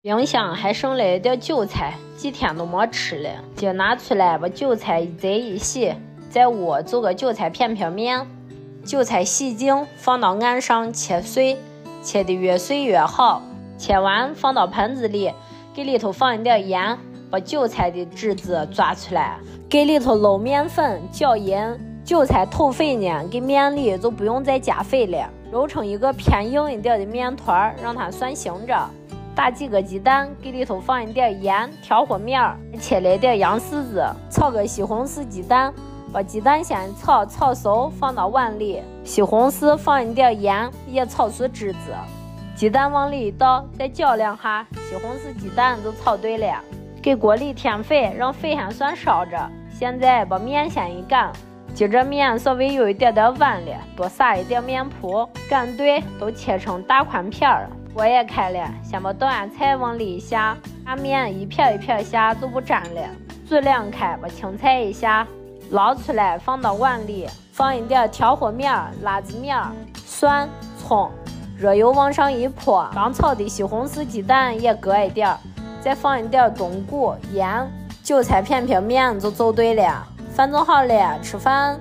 冰箱还剩了一点韭菜，几天都没吃了。今拿出来把韭菜一摘一洗，在窝做个韭菜片片面。韭菜洗净，放到案上切碎，切得越碎越好。切完放到盆子里，给里头放一点盐，把韭菜的汁子抓出来，给里头揉面粉搅匀。韭菜透肥呢，给面里就不用再加肥了，揉成一个偏硬一点的面团，让它算行着。打几个鸡蛋，给里头放一点盐，调和面儿，切了一点羊柿子，炒个西红柿鸡蛋，把鸡蛋先炒熟，放到碗里，西红柿放一点盐，也炒出汁子，鸡蛋往里一倒，再搅两下，西红柿鸡蛋就炒对了。给锅里添肥，让肥还算烧着。现在把面先一擀，接着面稍微有一点点弯了，多撒一点面铺，擀对都切成大宽片儿。我也开了，先把豆芽菜往里一下，把面一片一片下就不粘了。煮两开，把青菜一下，捞出来放到碗里，放一点调和面、辣子面、蒜、葱，热油往上一泼，刚炒的西红柿鸡蛋也搁一点，再放一点冬菇、盐，韭菜片片面就做对了。饭做好了，吃饭。